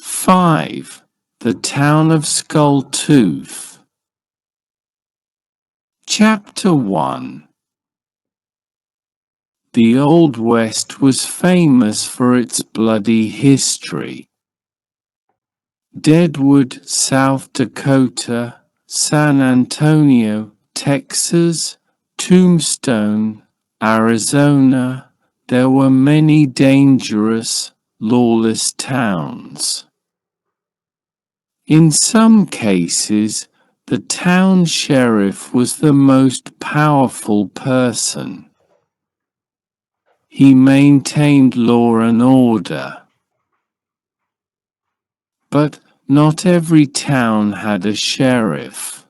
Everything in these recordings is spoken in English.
5. The Town of Skulltooth. Chapter 1. The Old West was famous for its bloody history. Deadwood, South Dakota, San Antonio, Texas, Tombstone, Arizona, there were many dangerous, lawless towns. In some cases, the town sheriff was the most powerful person. He maintained law and order. But not every town had a sheriff.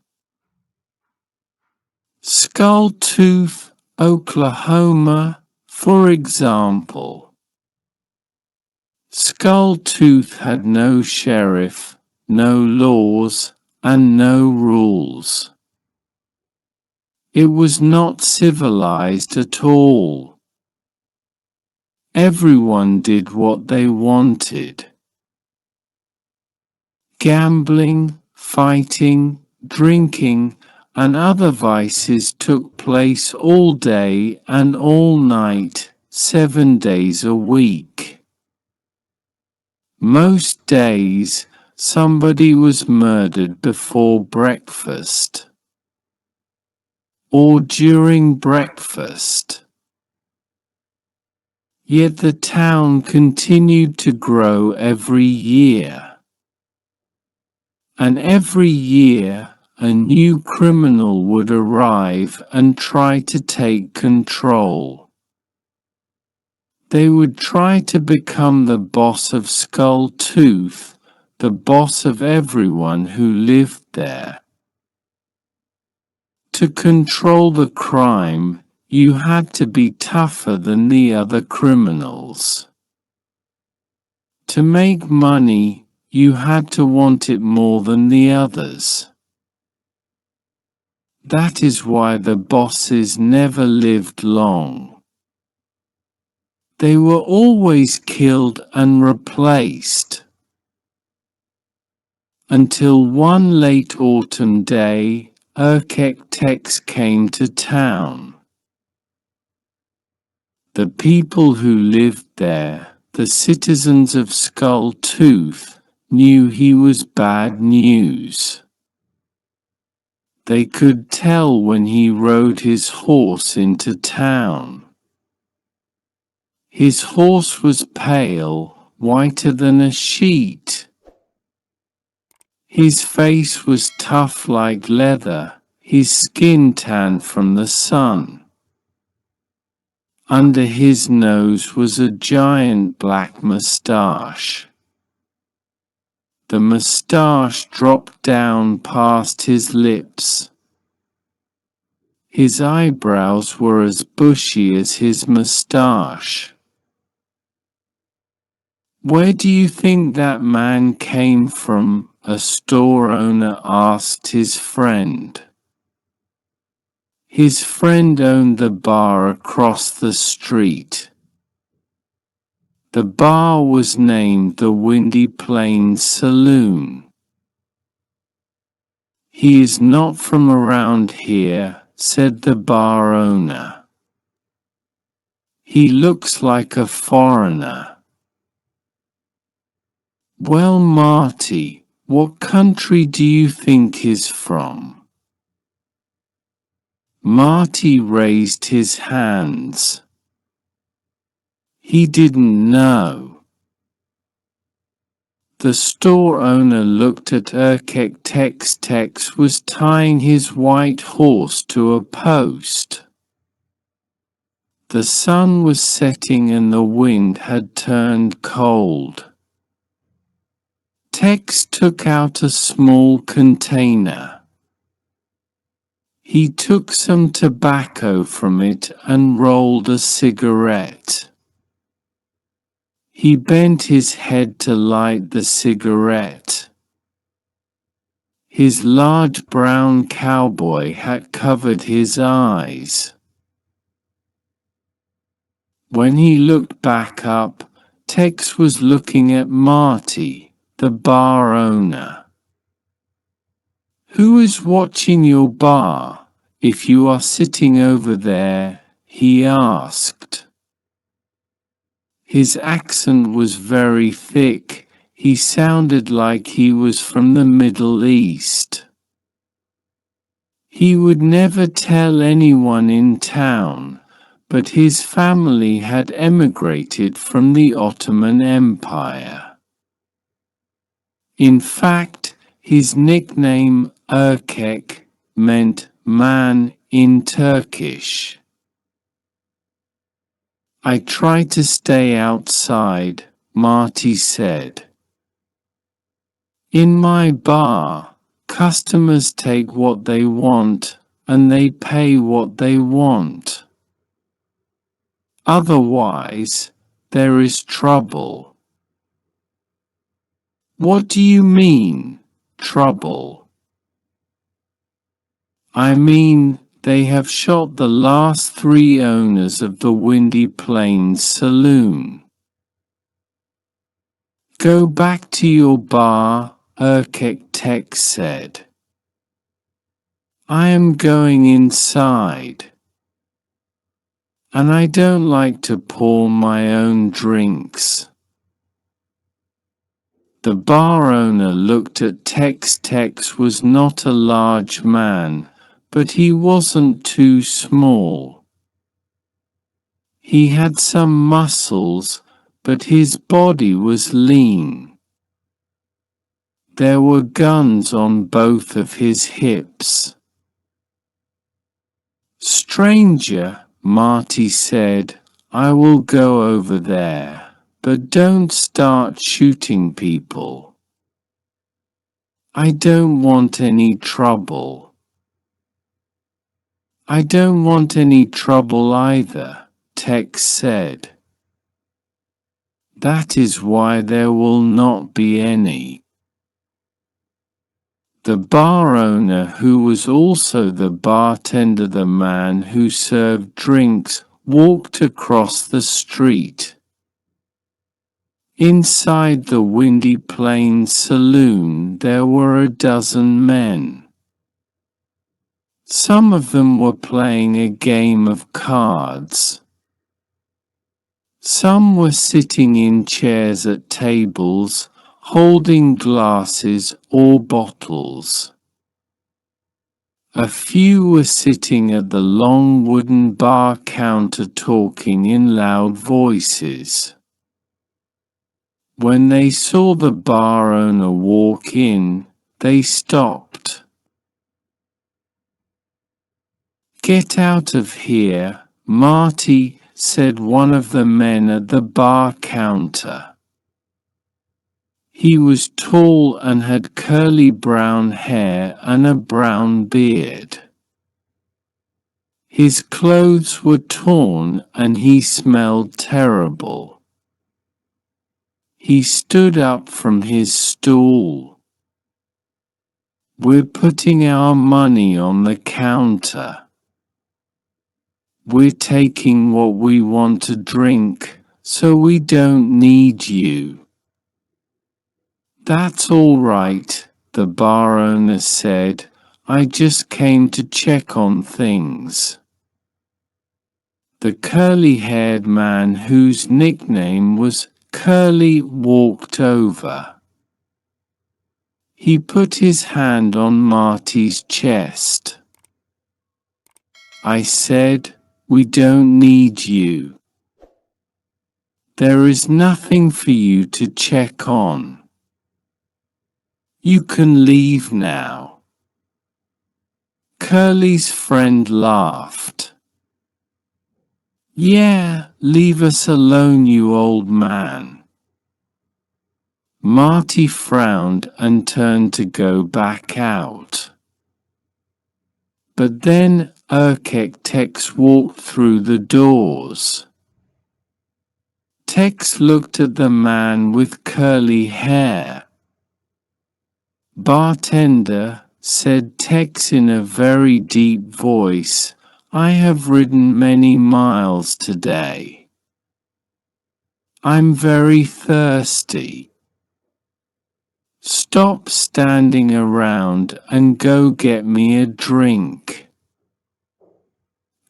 Skulltooth, Oklahoma, for example. Skulltooth had no sheriff, no laws, and no rules. It was not civilized at all. Everyone did what they wanted. Gambling, fighting, drinking, and other vices took place all day and all night, 7 days a week. Most days, somebody was murdered before breakfast or during breakfast. Yet the town continued to grow every year. And every year, a new criminal would arrive and try to take control. They would try to become the boss of Skulltooth, the boss of everyone who lived there. To control the crime, you had to be tougher than the other criminals. To make money, you had to want it more than the others. That is why the bosses never lived long. They were always killed and replaced. Until one late autumn day, Tex came to town. The people who lived there, the citizens of Skulltooth, knew he was bad news. They could tell when he rode his horse into town. His horse was pale, whiter than a sheet. His face was tough like leather, his skin tanned from the sun. Under his nose was a giant black mustache. The mustache dropped down past his lips. His eyebrows were as bushy as his mustache. "Where do you think that man came from?" a store owner asked his friend. His friend owned the bar across the street. The bar was named the Windy Plains Saloon. "He is not from around here," said the bar owner. "He looks like a foreigner." "Well, Marty, what country do you think he's from?" Marty raised his hands. He didn't know. The store owner looked at Tex was tying his white horse to a post. The sun was setting and the wind had turned cold. Tex took out a small container. He took some tobacco from it and rolled a cigarette. He bent his head to light the cigarette. His large brown cowboy hat covered his eyes. When he looked back up, Tex was looking at Marty, the bar owner. "Who is watching your bar, if you are sitting over there?" he asked. His accent was very thick. He sounded like he was from the Middle East. He would never tell anyone in town, but his family had emigrated from the Ottoman Empire. In fact, his nickname Erkek meant man in Turkish. "I try to stay outside," Marty said. "In my bar, customers take what they want, and they pay what they want. Otherwise, there is trouble." "What do you mean, trouble?" "I mean, they have shot the last 3 owners of the Windy Plains Saloon." "Go back to your bar," Erkek Tex said. "I am going inside. And I don't like to pour my own drinks." The bar owner looked at Tex. Tex was not a large man, but he wasn't too small. He had some muscles, but his body was lean. There were guns on both of his hips. "Stranger," Marty said, "I will go over there, but don't start shooting people." "I don't want any trouble." "I don't want any trouble either," Tex said. "That is why there will not be any." The bar owner, who was also the bartender, the man who served drinks, walked across the street. Inside the Windy Plains Saloon there were a dozen men. Some of them were playing a game of cards. Some were sitting in chairs at tables, holding glasses or bottles. A few were sitting at the long wooden bar counter talking in loud voices. When they saw the bar owner walk in, they stopped. "Get out of here, Marty," said one of the men at the bar counter. He was tall and had curly brown hair and a brown beard. His clothes were torn and he smelled terrible. He stood up from his stool. "We're putting our money on the counter. We're taking what we want to drink, so we don't need you." "That's all right," the bar owner said. "I just came to check on things." The curly-haired man, whose nickname was Curly, walked over. He put his hand on Marty's chest. "I said, we don't need you. There is nothing for you to check on. You can leave now." Curly's friend laughed. "Yeah, leave us alone, you old man." Marty frowned and turned to go back out. But then Tex walked through the doors. Tex looked at the man with curly hair. "Bartender," said Tex in a very deep voice, "I have ridden many miles today. I'm very thirsty. Stop standing around and go get me a drink."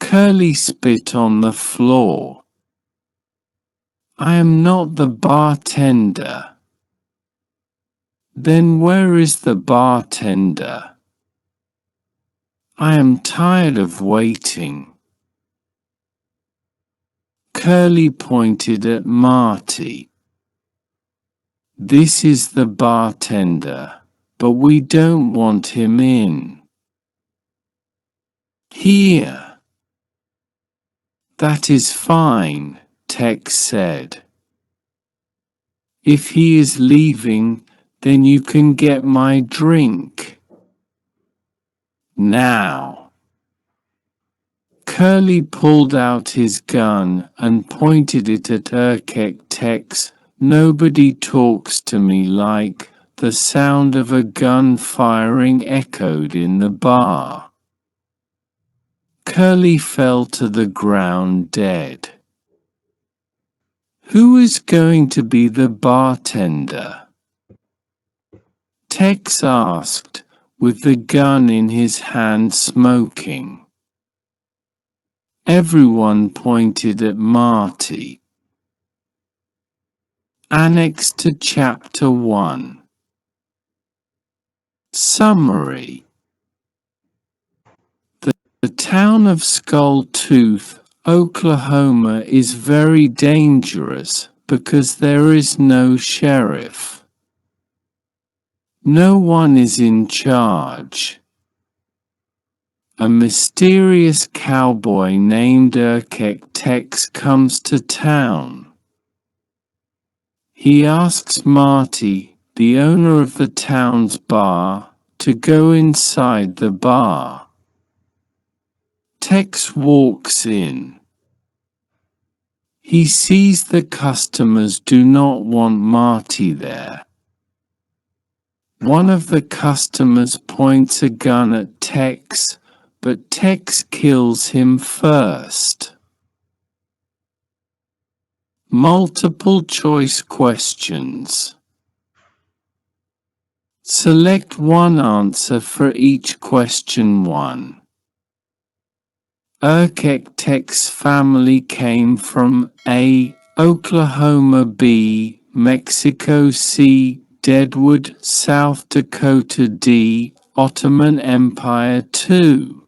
Curly spit on the floor. "I am not the bartender." "Then where is the bartender?" "I am tired of waiting." Curly pointed at Marty. "This is the bartender, but we don't want him in." "Here." "That is fine," Tex said. "If he is leaving, then you can get my drink. Now." Curly pulled out his gun and pointed it at Tex. "Nobody talks to me like." The sound of a gun firing echoed in the bar. Curly fell to the ground dead. "Who is going to be the bartender?" Tex asked, with the gun in his hand smoking. Everyone pointed at Marty. Annex to Chapter 1. Summary. The town of Skull Tooth, Oklahoma is very dangerous because there is no sheriff. No one is in charge. A mysterious cowboy named Tex comes to town. He asks Marty, the owner of the town's bar, to go inside the bar. Tex walks in. He sees the customers do not want Marty there. One of the customers points a gun at Tex, but Tex kills him first. Multiple choice questions. Select one answer for each question 1. Tex's family came from A. Oklahoma, B. Mexico, C. Deadwood, South Dakota, D. Ottoman Empire. 2.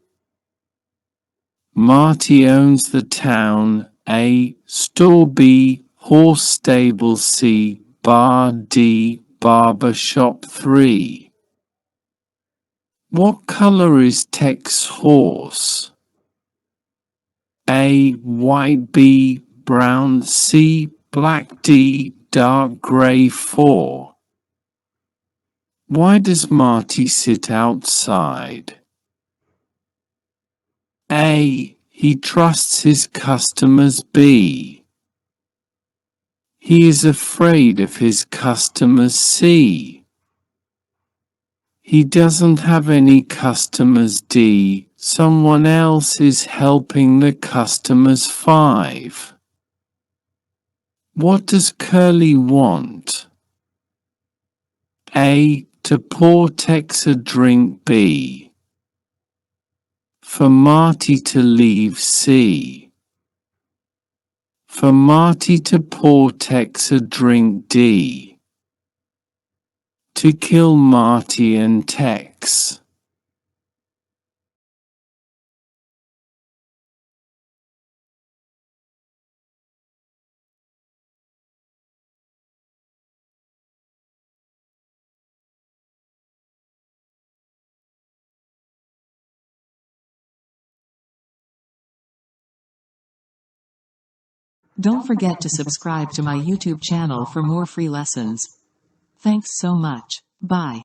Marty owns the town. A. Store, B. Horse stable, C. Bar, D. Barber shop. 3. What color is Tex's horse? A. White, B. Brown, C. Black, D. Dark gray. 4. Why does Marty sit outside? A. He trusts his customers. B. He is afraid of his customers. C. He doesn't have any customers. D. Someone else is helping the customers. 5. What does Curly want? A. To pour Tex a drink. B. For Marty to leave. C. For Marty to pour Tex a drink. D. To kill Marty and Tex. Don't forget to subscribe to my YouTube channel for more free lessons. Thanks so much. Bye.